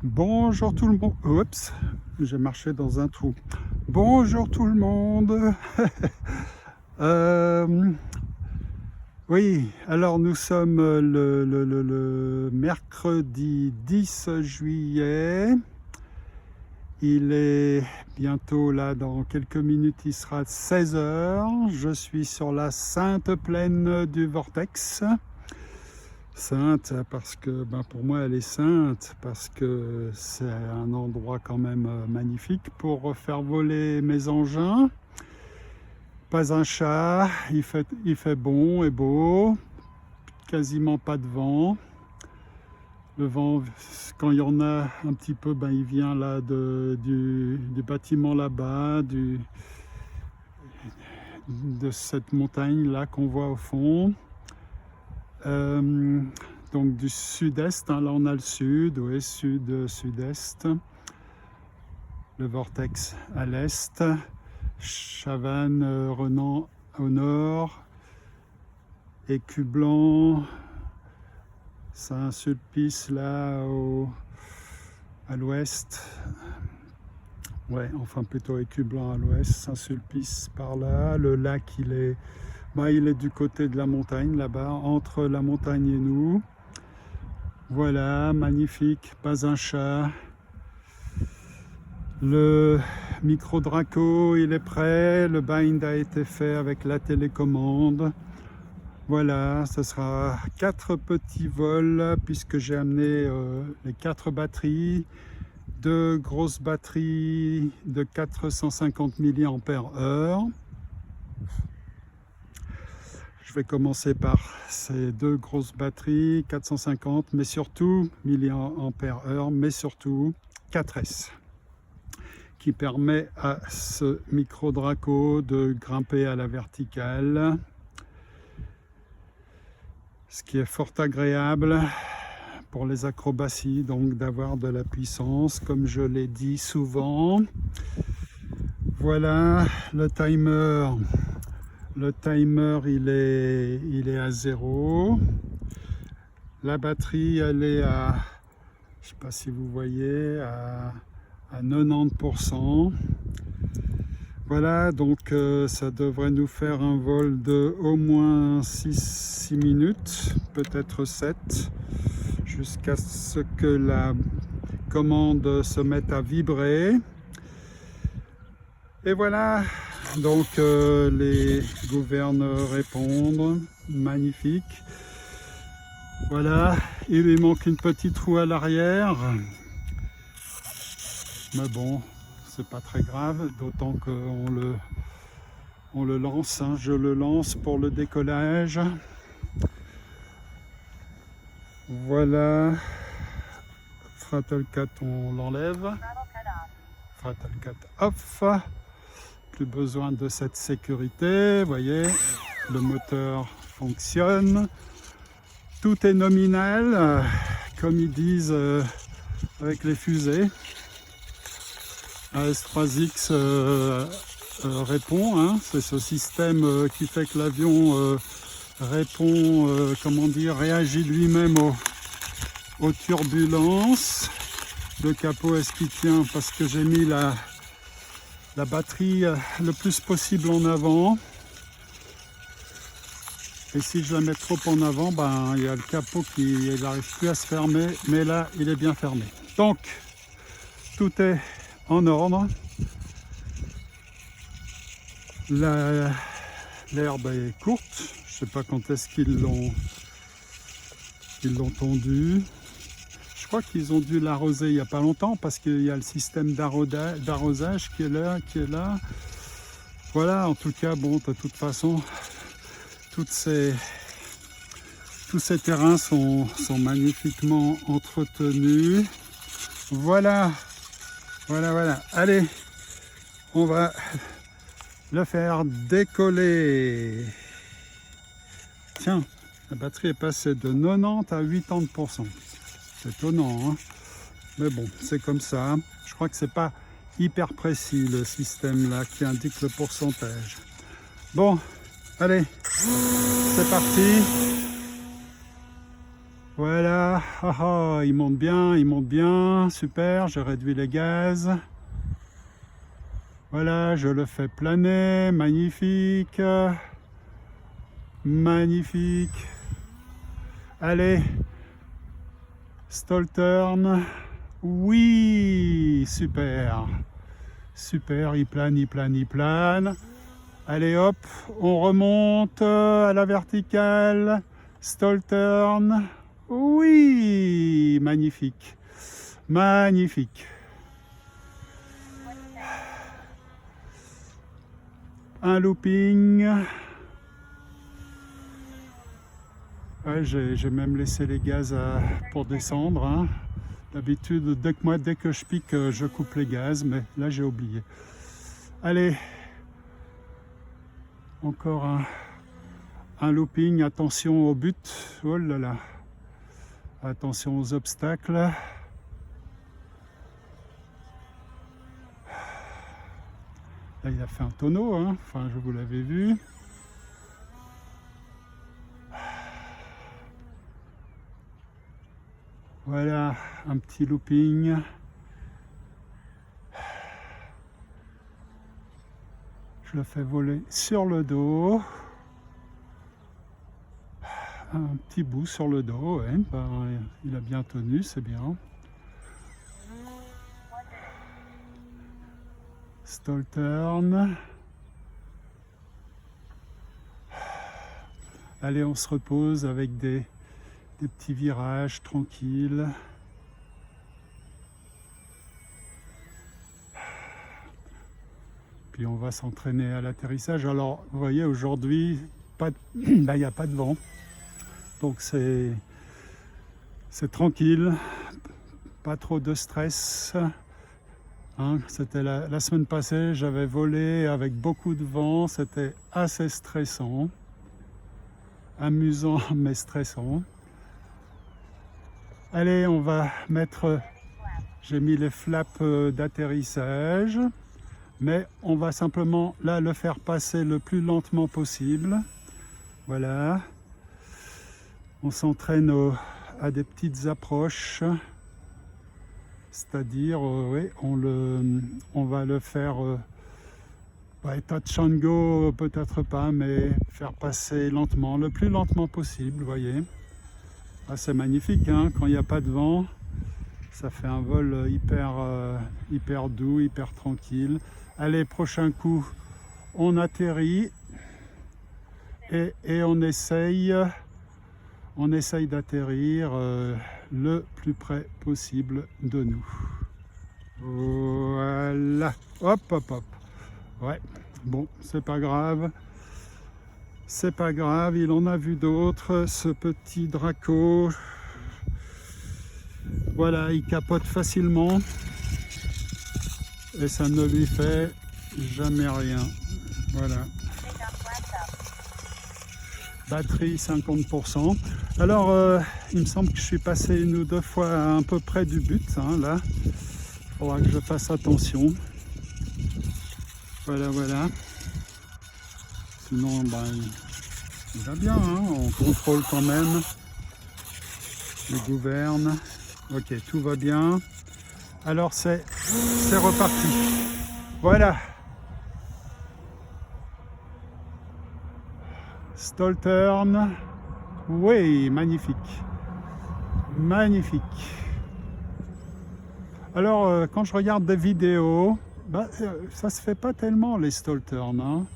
Bonjour tout le monde. Oups, j'ai marché dans un trou. Bonjour tout le monde. Euh, oui, alors nous sommes le mercredi 10 juillet. Il est bientôt là, dans quelques minutes, il sera 16 heures. Je suis sur la sainte plaine du Vortex. Sainte parce que pour moi elle est sainte, parce que c'est un endroit quand même magnifique pour faire voler mes engins. Pas un chat, il fait bon et beau, quasiment pas de vent. Le vent, quand il y en a un petit peu, il vient là du bâtiment là-bas, de cette montagne là qu'on voit au fond. Donc du sud-est, là on a le sud, oui, sud-est, le vortex à l'est, Chavannes, Renan au nord, Écu Blanc, Saint-Sulpice là à l'ouest, ouais, enfin plutôt Écu Blanc à l'ouest, Saint-Sulpice par là, le lac il est du côté de la montagne, là-bas, entre la montagne et nous. Voilà, magnifique, pas un chat. Le micro Draco, il est prêt. Le bind a été fait avec la télécommande. Voilà, ce sera 4 petits vols, puisque j'ai amené les 4 batteries. 2 grosses batteries de 450 mAh. Je vais commencer par ces 2 grosses batteries, 450, mais surtout mAh, mais surtout 4S, qui permet à ce micro Draco de grimper à la verticale, ce qui est fort agréable pour les acrobaties, donc d'avoir de la puissance, comme je l'ai dit souvent. Voilà le timer. Le timer il est à 0. La batterie elle est à, je sais pas si vous voyez, à 90%. Voilà, donc ça devrait nous faire un vol de au moins 6 minutes, peut-être 7, jusqu'à ce que la commande se mette à vibrer. Et voilà, donc les gouvernes répondent, magnifique. Voilà, il lui manque une petite roue à l'arrière, mais bon, c'est pas très grave, d'autant qu'on le lance, hein. Je le lance pour le décollage. Voilà, throttle cut on l'enlève, throttle cut off. Plus besoin de cette sécurité, vous voyez, le moteur fonctionne, tout est nominal, comme ils disent avec les fusées. AS3X répond, hein, c'est ce système qui fait que l'avion répond, comment dire, réagit lui-même aux turbulences. Le capot, est-ce qu'il tient? Parce que j'ai mis la batterie le plus possible en avant, et si je la mets trop en avant, il y a le capot qui n'arrive plus à se fermer, mais là il est bien fermé, donc tout est en ordre. L'herbe est courte, je sais pas quand est-ce qu'ils l'ont tondu. Je crois qu'ils ont dû l'arroser il n'y a pas longtemps, parce qu'il y a le système d'arrosage qui est là. Voilà, en tout cas, bon, de toute façon, tous ces terrains sont magnifiquement entretenus. Voilà. Allez, on va le faire décoller. Tiens, la batterie est passée de 90 à 80%. C'est étonnant, hein, mais bon, c'est comme ça. Je crois que c'est pas hyper précis le système là qui indique le pourcentage. Bon, allez, c'est parti. Voilà. Voilà, il monte bien, super, je réduis les gaz. Voilà, je le fais planer, magnifique. Magnifique. Allez, stall turn. Oui, super. Super, il plane, il plane, il plane. Allez hop, on remonte à la verticale. Stall turn. Oui, magnifique. Magnifique. Un looping. Ouais, j'ai même laissé les gaz pour descendre. Hein. D'habitude, dès que je pique, je coupe les gaz, mais là j'ai oublié. Allez, encore un looping. Attention au but. Oh là là. Attention aux obstacles. Là, il a fait un tonneau, hein. Enfin, je vous l'avais vu. Voilà, un petit looping. Je le fais voler sur le dos. Un petit bout sur le dos, ouais. Il a bien tenu, c'est bien. Stall turn. Allez, on se repose avec des petits virages tranquilles. Puis on va s'entraîner à l'atterrissage. Alors, vous voyez, aujourd'hui, il n'y a pas de vent. Donc c'est tranquille, pas trop de stress. Hein, c'était la semaine passée, j'avais volé avec beaucoup de vent, c'était assez stressant. Amusant mais stressant. Allez, on va mettre, j'ai mis les flaps d'atterrissage, mais on va simplement là le faire passer le plus lentement possible. Voilà. On s'entraîne à des petites approches, c'est-à-dire, oui, on va le faire, touch and go, peut-être pas, mais faire passer lentement, le plus lentement possible, vous voyez. Ah, c'est magnifique, hein, quand il n'y a pas de vent, ça fait un vol hyper doux, hyper tranquille. Allez, prochain coup, on atterrit et on essaye d'atterrir le plus près possible de nous. Voilà, hop, hop, hop. Ouais, bon, c'est pas grave. C'est pas grave, il en a vu d'autres, ce petit Draco. Voilà, il capote facilement et ça ne lui fait jamais rien. Voilà. Batterie 50%. Alors, il me semble que je suis passé une ou deux fois un peu près du but, hein, là. Il faudra que je fasse attention. Voilà, voilà. Sinon, il va bien, hein, on contrôle quand même. Il gouverne. Ok, tout va bien. Alors, c'est reparti. Voilà. Stall turn. Oui, magnifique. Magnifique. Alors, quand je regarde des vidéos, ça se fait pas tellement les stall turn. Hein.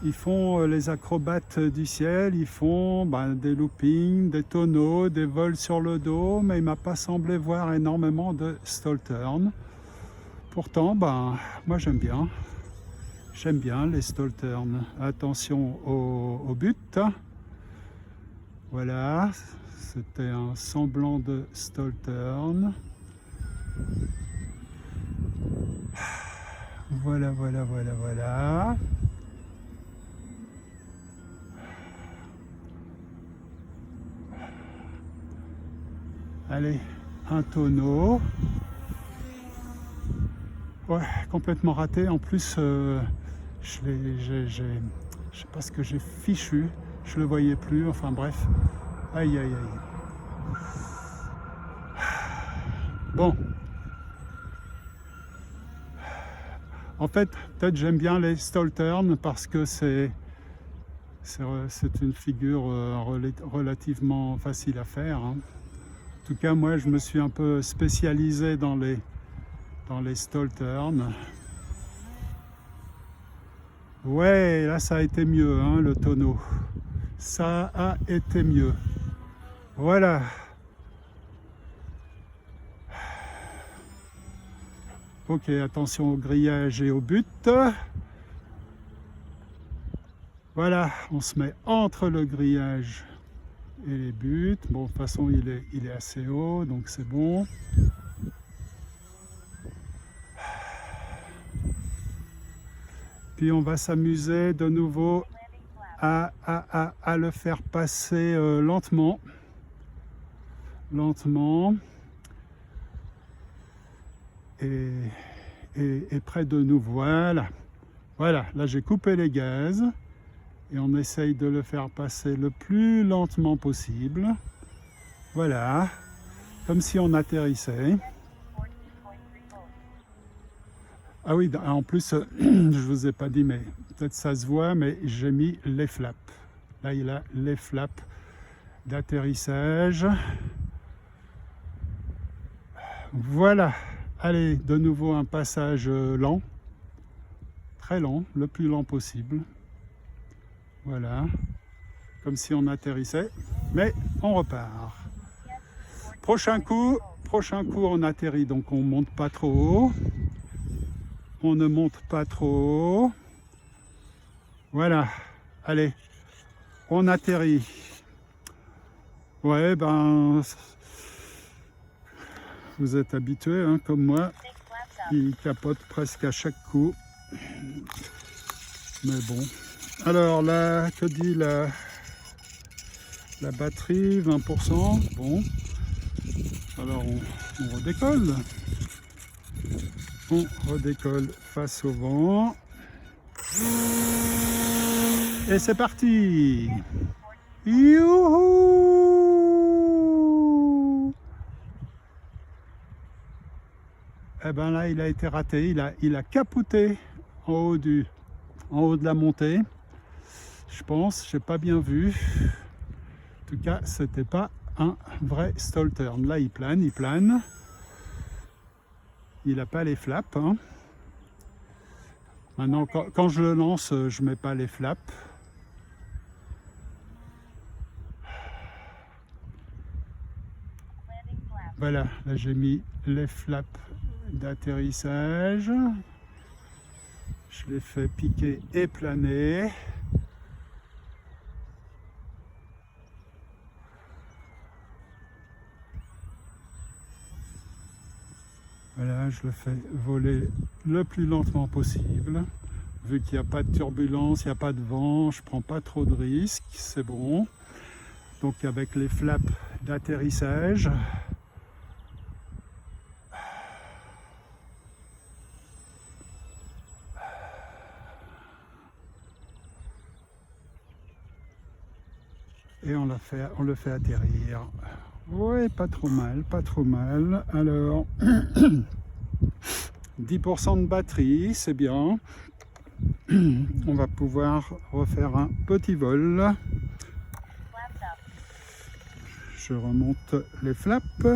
Ils font les acrobates du ciel, ils font des loopings, des tonneaux, des vols sur le dos, mais il m'a pas semblé voir énormément de stall turn. Pourtant, moi j'aime bien. J'aime bien les stall turn. Attention au but. Voilà, c'était un semblant de stall turn. Voilà, voilà, voilà, voilà. Allez, un tonneau. Ouais, complètement raté. En plus, je sais pas ce que j'ai fichu. Je le voyais plus. Enfin bref. Aïe, aïe, aïe. Bon. En fait, peut-être j'aime bien les stall turn parce que c'est une figure relativement facile à faire, hein. En tout cas, moi, je me suis un peu spécialisé dans les stall turn. Ouais, là, ça a été mieux, hein, le tonneau. Ça a été mieux. Voilà. Ok, attention au grillage et au but. Voilà, on se met entre le grillage et les buts. Bon, de toute façon, il est assez haut, donc c'est bon. Puis on va s'amuser de nouveau à le faire passer lentement. Lentement. Et près de nous, voilà. Voilà, là j'ai coupé les gaz. Et on essaye de le faire passer le plus lentement possible. Voilà, comme si on atterrissait. Ah oui, en plus, je vous ai pas dit, mais peut-être ça se voit, mais j'ai mis les flaps. Là, il a les flaps d'atterrissage. Voilà, allez, de nouveau un passage lent, très lent, le plus lent possible. Voilà, comme si on atterrissait, mais on repart. Prochain coup, on atterrit, donc on monte pas trop haut. On ne monte pas trop haut. Voilà, allez, on atterrit. Ouais, ben, vous êtes habitués, hein, comme moi, il capote presque à chaque coup. Mais bon. Alors là, que dit la batterie, 20%. Bon. Alors on redécolle. On redécolle face au vent. Et c'est parti. Youhou! Eh ben là, il a été raté. Il a capoté en haut de la montée. Je pense, j'ai pas bien vu. En tout cas, c'était pas un vrai stall turn. Là, il plane, il plane. Il n'a pas les flaps, hein. Maintenant, quand je le lance, je mets pas les flaps. Voilà, là j'ai mis les flaps d'atterrissage. Je les fais piquer et planer. Voilà, je le fais voler le plus lentement possible. Vu qu'il n'y a pas de turbulence, il n'y a pas de vent, je ne prends pas trop de risques, c'est bon. Donc avec les flaps d'atterrissage, et on le fait atterrir. Ouais, pas trop mal, pas trop mal. Alors, 10% de batterie, c'est bien. On va pouvoir refaire un petit vol. Je remonte les flaps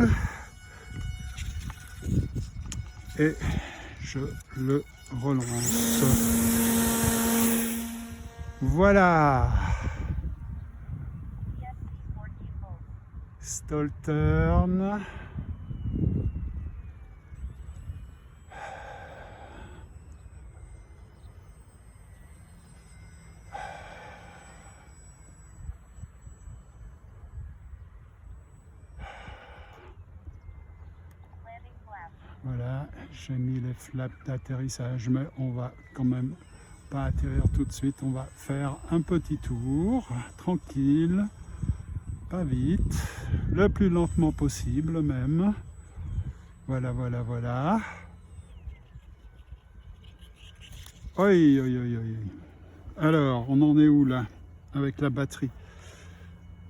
et je le relance. Voilà. Stall turn. Voilà, j'ai mis les flaps d'atterrissage, mais on va quand même pas atterrir tout de suite. On va faire un petit tour, tranquille, pas vite, le plus lentement possible même. Voilà, voilà, voilà. Oui, oui, oui, oui. Alors, on en est où là avec la batterie?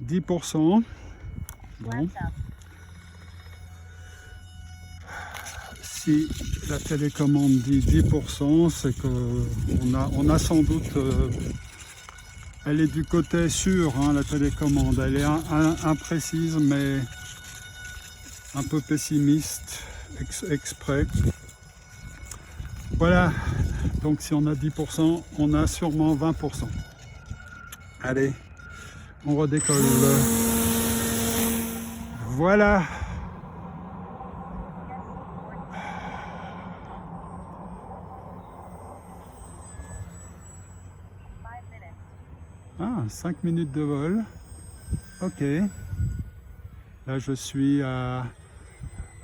10%. Bon. Si la télécommande dit 10%, c'est qu'on a sans doute... elle est du côté sûr, hein, la télécommande. Elle est imprécise, mais un peu pessimiste, exprès. Voilà, donc si on a 10%, on a sûrement 20%. Allez, on redécolle. Voilà. Ah, 5 minutes de vol. Ok. Là, je suis à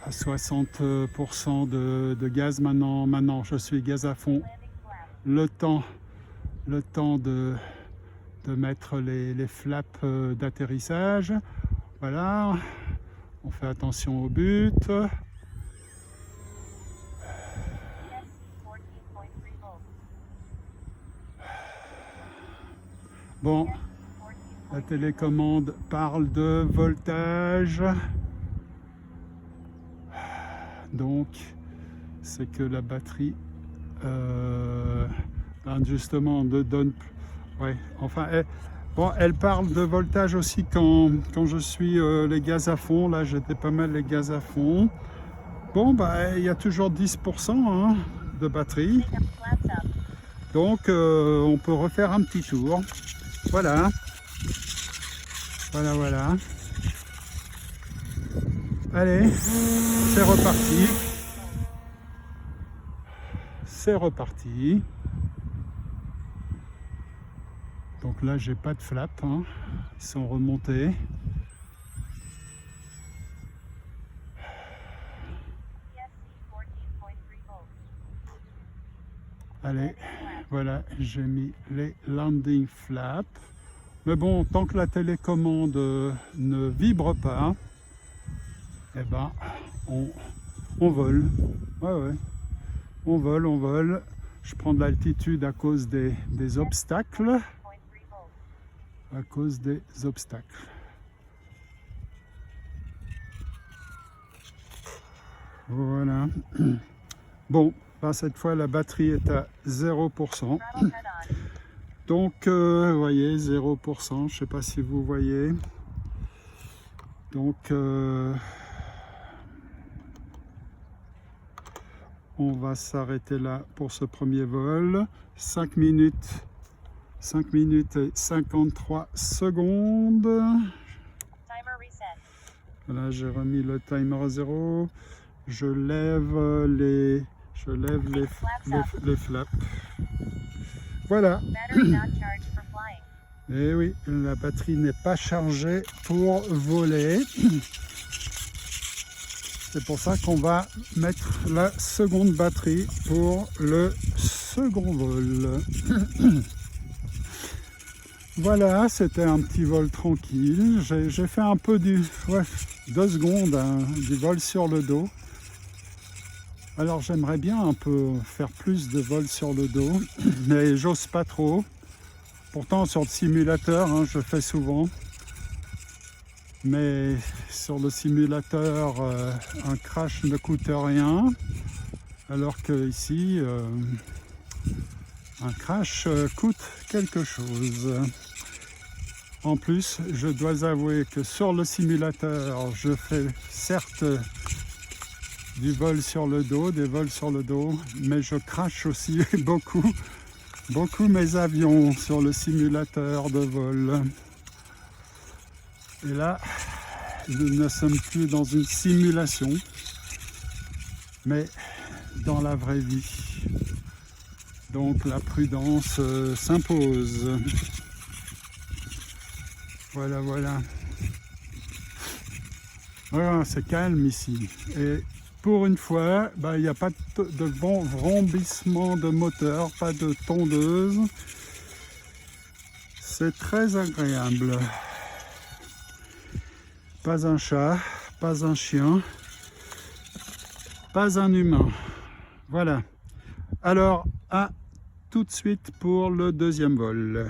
60% de gaz maintenant. Maintenant, je suis gaz à fond. Le temps de mettre les flaps d'atterrissage. Voilà. On fait attention au but. Bon, la télécommande parle de voltage. Donc, c'est que la batterie, justement, donne... Ouais, enfin, elle parle de voltage aussi quand je suis les gaz à fond. Là, j'étais pas mal les gaz à fond. Bon, bah, il y a toujours 10% hein, de batterie. Donc, on peut refaire un petit tour. Voilà. Voilà. Allez, c'est reparti. C'est reparti. Donc là, j'ai pas de flap. Hein. Ils sont remontés. Allez, voilà, j'ai mis les landing flaps. Mais bon, tant que la télécommande ne vibre pas, eh ben, on vole. Ouais. On vole. Je prends de l'altitude à cause des obstacles. À cause des obstacles. Voilà. Bon, là, cette fois, la batterie est à 0%. Donc, vous voyez, 0%. Je ne sais pas si vous voyez. Donc, on va s'arrêter là pour ce premier vol. 5 minutes et 53 secondes. Voilà, j'ai remis le timer à 0. Je lève les flaps. Voilà. Et oui, la batterie n'est pas chargée pour voler. C'est pour ça qu'on va mettre la seconde batterie pour le second vol. Voilà, c'était un petit vol tranquille. J'ai fait un peu 2 secondes, hein, du vol sur le dos. Alors j'aimerais bien un peu faire plus de vols sur le dos, mais j'ose pas trop. Pourtant sur le simulateur, hein, je fais souvent. Mais sur le simulateur, un crash ne coûte rien. Alors que ici, un crash coûte quelque chose. En plus, je dois avouer que sur le simulateur, je fais certes du vol sur le dos, des vols sur le dos, mais je crache aussi beaucoup mes avions sur le simulateur de vol. Et là, nous ne sommes plus dans une simulation, mais dans la vraie vie. Donc la prudence s'impose. Voilà. Voilà, c'est calme ici. Et pour une fois, il n'y a pas de vrombissement de moteur, pas de tondeuse. C'est très agréable. Pas un chat, pas un chien, pas un humain. Voilà. Alors, à tout de suite pour le deuxième vol.